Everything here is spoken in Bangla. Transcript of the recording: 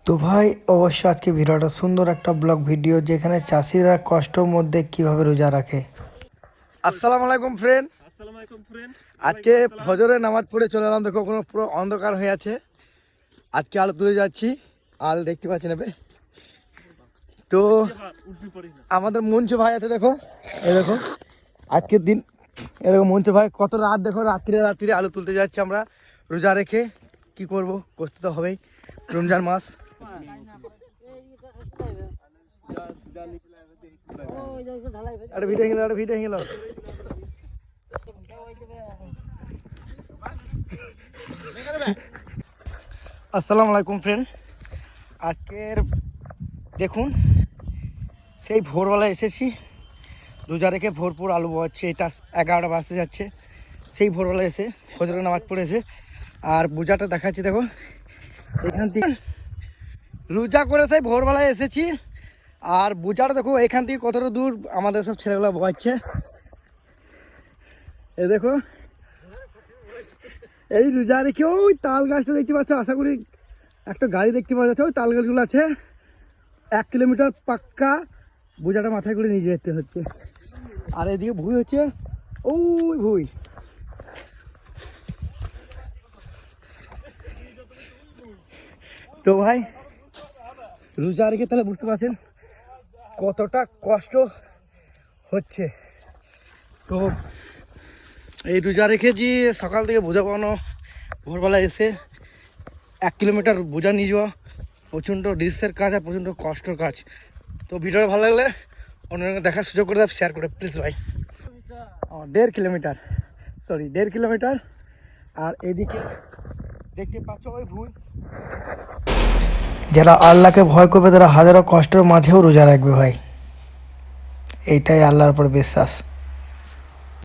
তো ভাই অবশ্য আজকে ভিডিওটা সুন্দর একটা ব্লগ ভিডিও যেখানে চাষিরা কষ্টের মধ্যে কিভাবে রোজা রাখে। আসসালামু আলাইকুম ফ্রেন্ড। আসসালামু আলাইকুম ফ্রেন্ড। আজকে ওয়ালাইকুম আসসালাম। ফজরের নামাজ পড়ে চলে এলাম, দেখো কোনো পুরো অন্ধকার হয়ে আছে। আজকে আলো তুলে যাচ্ছি, আল দেখতে পাচ্ছি নেবে। তো আমাদের মঞ্চু ভাই আছে, দেখো এই দেখো আজকের দিন এরকম মঞ্চু ভাই কত রাত, দেখো রাত্রে রাত্রে আলু তুলতে যাচ্ছি আমরা রোজা রেখে। কি করব, করতে তো হবেই, রমজান মাস। একটা ভিডিও গেল, একটা ভিডিও গেল। আসসালামু আলাইকুম ফ্রেন্ড। আজকের দেখুন সেই ভোরবেলা এসেছি রোজা রেখে, ভোরপুর আলু বাজছে, এটা 11টা বাজতে যাচ্ছে। সেই ভোরবেলা এসে ফজরের নামাজ পড়ে এসে আর বোঝাটা দেখাচ্ছি, দেখো এখান থেকে রোজা করে সেই ভোরবেলায় এসেছি। আর বোঝাটা দেখো এখান থেকে কতটা দূর, আমাদের সব ছেলেগুলো বয়াচ্ছে। এই দেখো এই রোজা রেখে ওই তাল গাছটা দেখতে পাচ্ছ, আশা করি একটা গাড়ি দেখতে পাওয়া যাচ্ছে। ওই তাল গাছগুলো আছে 1 কিলোমিটার পাক্কা বোঝাটা মাথায় করে নিয়ে যেতে হচ্ছে। আর এদিকে ভুঁই হচ্ছে, ওই ভুঁই। তো ভাই রোজা রেখে তাহলে বুঝতে পারছেন কতটা কষ্ট হচ্ছে। তো এই রোজা রেখে যে সকাল থেকে বোঝা পানো, ভোরবেলা এসে 1 কিলোমিটার বোঝা নিয়ে যাওয়া প্রচণ্ড রিস্কের কাজ আর প্রচণ্ড কষ্টের কাজ। তো ভিডিওটা ভালো লাগলে অন্যকে দেখার সুযোগ করে শেয়ার করে প্লিজ ভাই। 1.5 কিলোমিটার। আর এদিকে দেখতে পাচ্ছ ওই ভুল, যারা আল্লাহকে ভয় করবে তারা হাজারো কষ্টের মাঝেও রোজা রাখবে ভাই, এইটাই আল্লাহর উপর বিশ্বাস।